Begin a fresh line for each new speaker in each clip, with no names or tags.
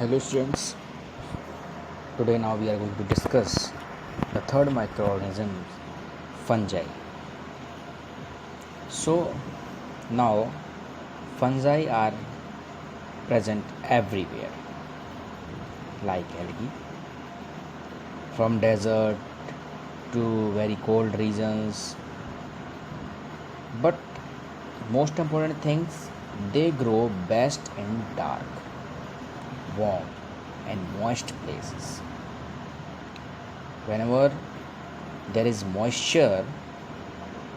Hello students, today now we are going to discuss the third microorganism, fungi. So now fungi are present everywhere like algae, from desert to very cold regions, but most important things, they grow best in dark, warm and moist places. Whenever there is moisture,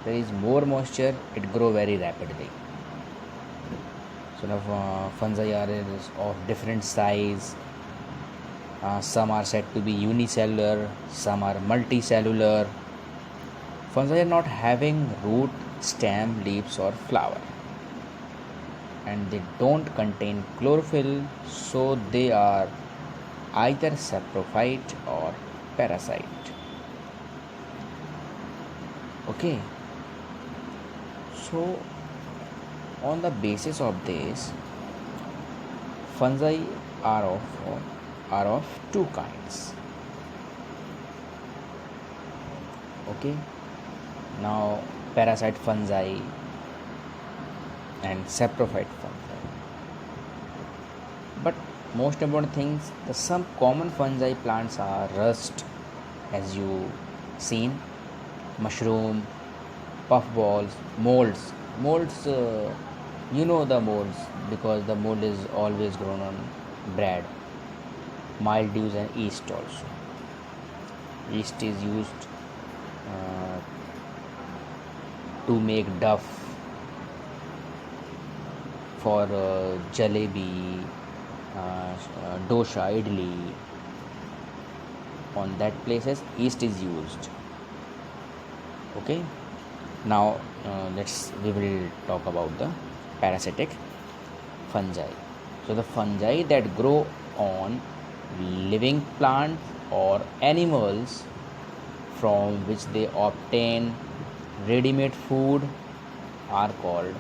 there is more moisture, it grow very rapidly. So now fungi are of different size. Some are said to be unicellular, some are multicellular. Fungi are not having root, stem, leaves or flower, and they don't contain chlorophyll, so they are either saprophyte or parasite. Okay, so on the basis of this, fungi are of two kinds. Okay, now parasite fungi and saprophyte fungi. But most important things, the some common fungi plants are rust, as you seen, mushroom, puffballs, molds. Molds, you know the molds because the mold is always grown on bread. Mildews and yeast also. Yeast is used uh, to make duff for jalebi, dosha, idli. On that places, yeast is used. Okay. Now we will talk about the parasitic fungi. So the fungi that grow on living plants or animals from which they obtain ready-made food are called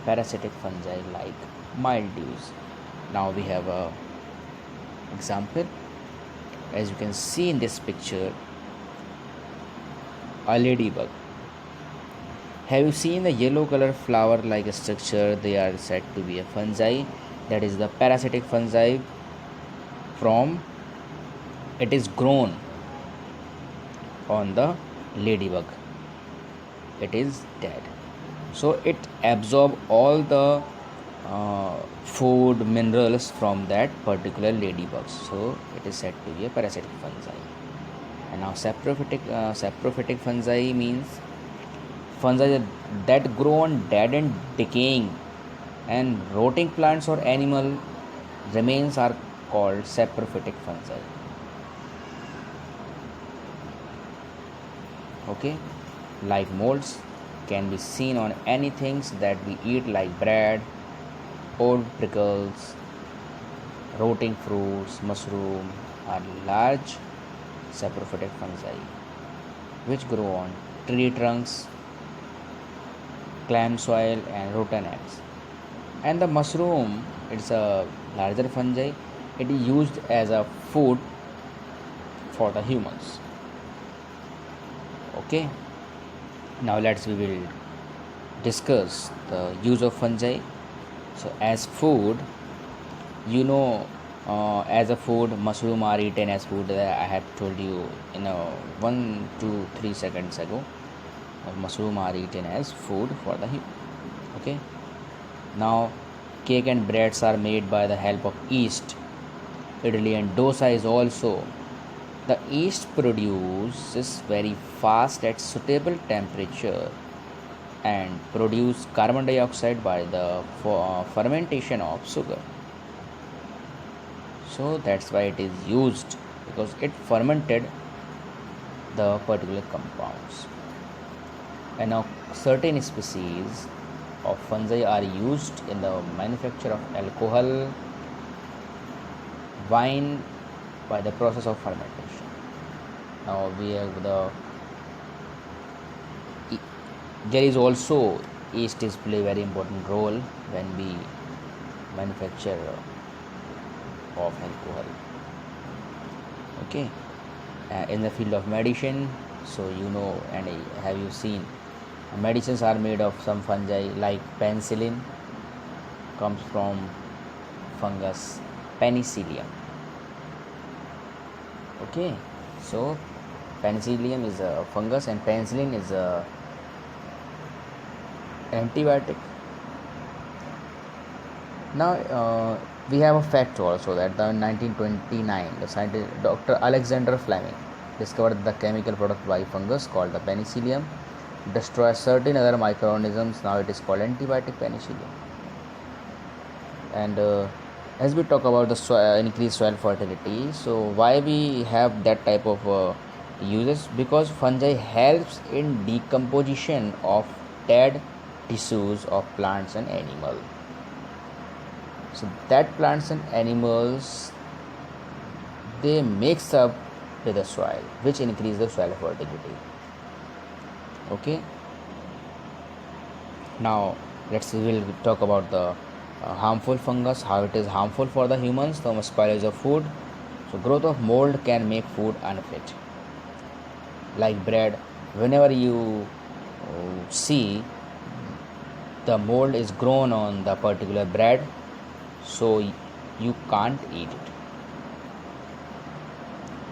parasitic fungi like mildews. Now we have a example. As you can see in this picture, a ladybug. Have you seen the yellow color flower like structure? They are said to be a fungi. That is the parasitic fungi. From it is grown on the ladybug. It is dead. So it absorb all the food minerals from that particular ladybug. So it is said to be a parasitic fungi. And now saprophytic fungi means fungi that grow on dead and decaying and rotting plants or animal remains are called saprophytic fungi. Okay, like molds can be seen on any things that we eat like bread, old pickles, rotting fruits, mushroom are large saprophytic fungi which grow on tree trunks, clam soil and rotten eggs. And the mushroom, it's a larger fungi. It is used as a food for the humans. Okay, now we will discuss the use of fungi. So as food, you know, as a food, mushroom are eaten as food. I have told you in a 1 to 3 seconds ago. Mushroom are eaten as food for the human. Okay, now cake and breads are made by the help of yeast. Idli and dosa is also. The yeast produces very fast at suitable temperature and produce carbon dioxide by the fermentation of sugar. So that's why it is used, because it fermented the particular compounds. And now certain species of fungi are used in the manufacture of alcohol, wine by the process of fermentation. Now we have there is also yeast is play very important role when we manufacture of alcohol. Okay, in the field of medicine, so and have you seen medicines are made of some fungi, like penicillin comes from fungus Penicillium. Okay, so Penicillium is a fungus and penicillin is a antibiotic. Now we have a fact also that in 1929 the scientist Dr. Alexander Fleming discovered the chemical product by fungus called the penicillium destroys certain other microorganisms. Now it is called antibiotic penicillium. And as we talk about the increased soil fertility, so why we have that type of uses? Because fungi helps in decomposition of dead tissues of plants and animals. So that plants and animals, they mix up with the soil, which increase the soil fertility. Okay, now we'll talk about the harmful fungus, how it is harmful for the humans, the spoilage of food. So growth of mold can make food unfit, like bread. Whenever you see the mold is grown on the particular bread, so you can't eat it,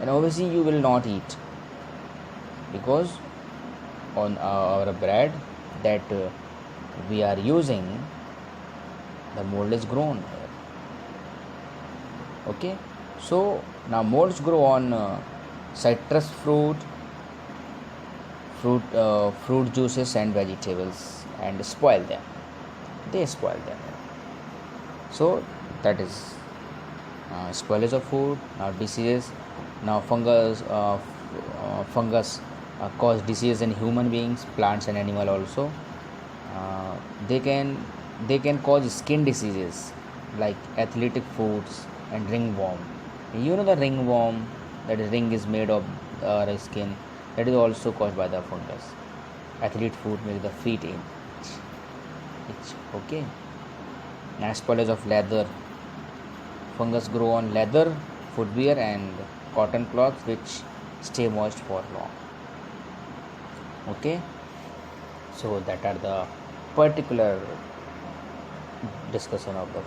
and obviously you will not eat, because on our bread that we are using, the mold is grown here. Okay, so now molds grow on citrus fruit juices and vegetables, and spoil them. They spoil them. So that is spoilage of food. Now diseases. Now fungus cause disease in human beings, plants and animal also. They can cause skin diseases like athletic foods and ringworm. You know the ringworm, that ring is made of our skin, that is also caused by the fungus. Athlete foot make the feet itch. Okay. Now spoilage of leather. Fungus grow on leather, footwear and cotton cloths which stay moist for long. Okay, so that are the particular discussion of the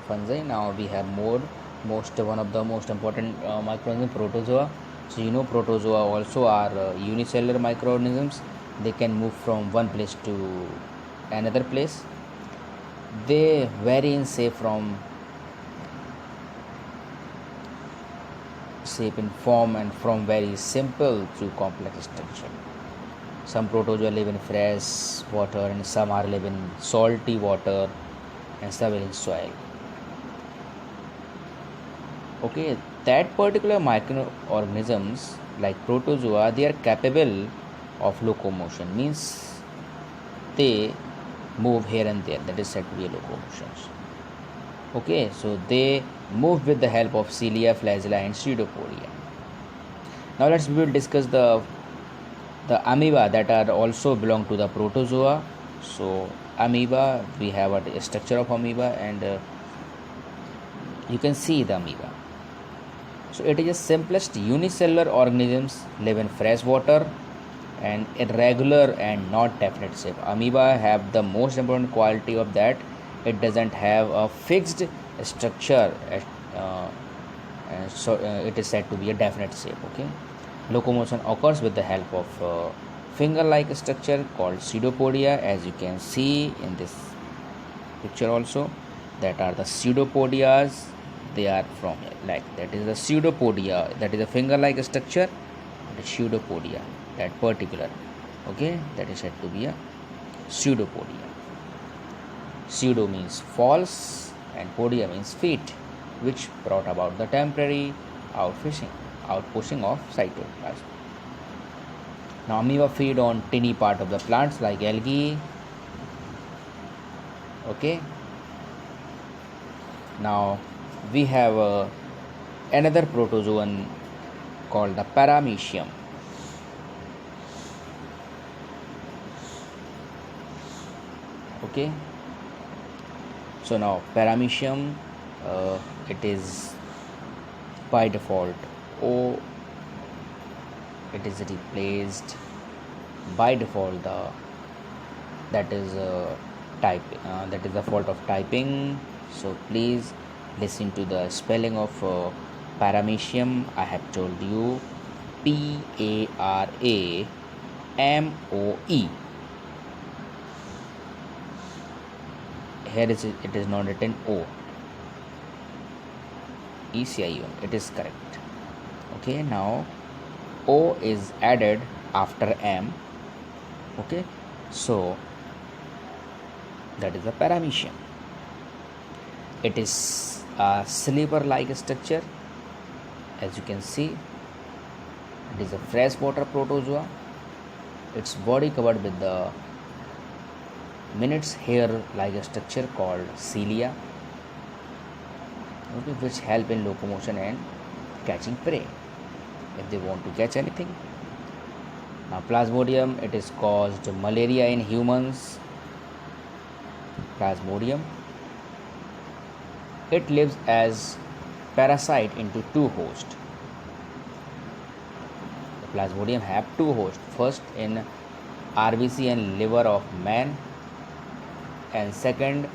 fungi. Now we have one of the most important microorganisms, protozoa. So protozoa also are unicellular microorganisms. They can move from one place to another place. They vary in shape in form and from very simple to complex structure. Some protozoa live in fresh water and some are live in salty water and some in soil. Okay, that particular microorganisms like protozoa, they are capable of locomotion, means they move here and there, that is said to be locomotions. Okay, so they move with the help of cilia, flagella and pseudopodia. Now we will discuss the amoeba that are also belong to the protozoa. So amoeba, we have a structure of amoeba, and you can see the amoeba. So it is the simplest unicellular organisms, live in fresh water and irregular and not definite shape. Amoeba have the most important quality of that it doesn't have a fixed structure, so it is said to be a definite shape. Okay, locomotion occurs with the help of finger-like structure called pseudopodia, as you can see in this picture also. That are the pseudopodias. They are from like that is the pseudopodia, that is a finger-like structure. The pseudopodia, that particular, okay, that is said to be a pseudopodia. Pseudo means false and podia means feet, which brought about the temporary outpushing of cytoplasm. Now amoeba feed on tiny part of the plants like algae. Okay, now we have another protozoan called the paramecium. Okay, so now paramecium, it is by default O, it is replaced by default the that is type that is the fault of typing. So please listen to the spelling of paramecium. I have told you Paramoe. Here it is not written O, ECION, it is correct. Okay, now O is added after M. Okay, so that is the paramecium. It is a sliver like structure. As you can see, it is a freshwater protozoa. Its body covered with the minutes hair like a structure called cilia, okay, which help in locomotion and catching prey if they want to catch anything. Now Plasmodium, it is caused malaria in humans. Plasmodium, it lives as parasite into two hosts. The Plasmodium have two hosts. First in RBC and liver of man, and second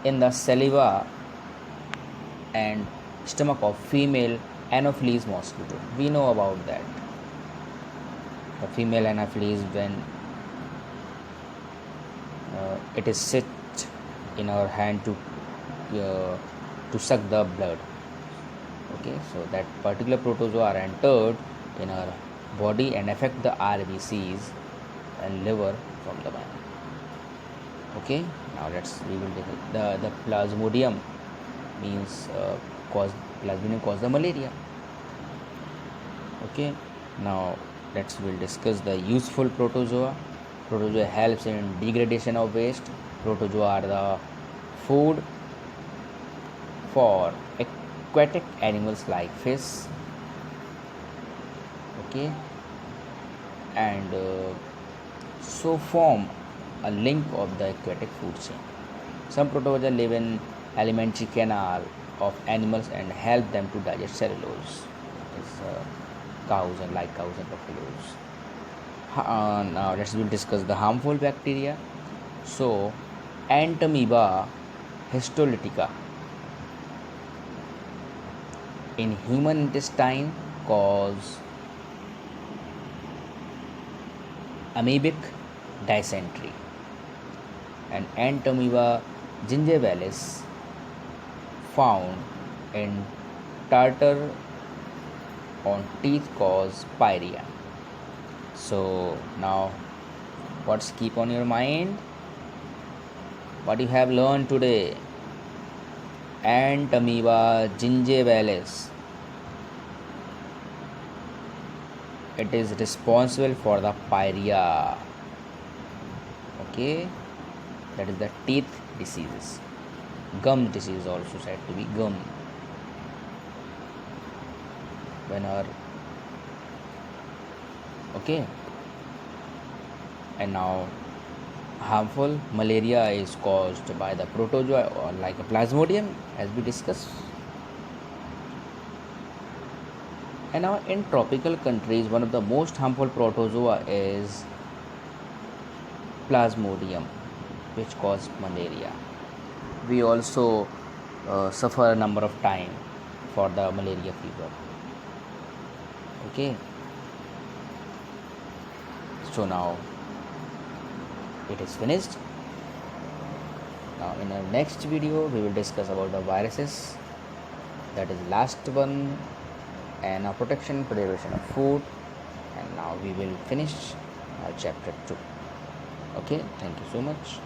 in the saliva and stomach of female Anopheles mosquito. We know about that. The female Anopheles, when it is sit in our hand to suck the blood. Okay, so that particular protozoa are entered in our body and affect the RBCs and liver from the man. Okay, now we will take the Plasmodium means Plasmodium cause the malaria. Okay, now we'll discuss the useful protozoa. Protozoa helps in degradation of waste. Protozoa are the food for aquatic animals like fish. Okay, and so form a link of the aquatic food chain. Some protozoa live in alimentary canal of animals and help them to digest cellulose. It's cows and buffaloes. Now we'll discuss the harmful bacteria. So Entamoeba histolytica in human intestine cause amoebic dysentery, and Entamoeba gingivalis found in tartar on teeth cause pyorrhea. So now what's keep on your mind? What you have learned today? Entamoeba gingivalis, it is responsible for the pyorrhea. Okay, that is the teeth diseases. Gum disease also said to be gum. Okay, and now harmful malaria is caused by the protozoa or like a Plasmodium, as we discussed. And now in tropical countries, one of the most harmful protozoa is Plasmodium, which cause malaria. We also suffer a number of time for the malaria fever. Okay, so now it is finished. Now in our next video we will discuss about the viruses, that is last one, and protection preservation of food, and now we will finish chapter 2. Okay, thank you so much.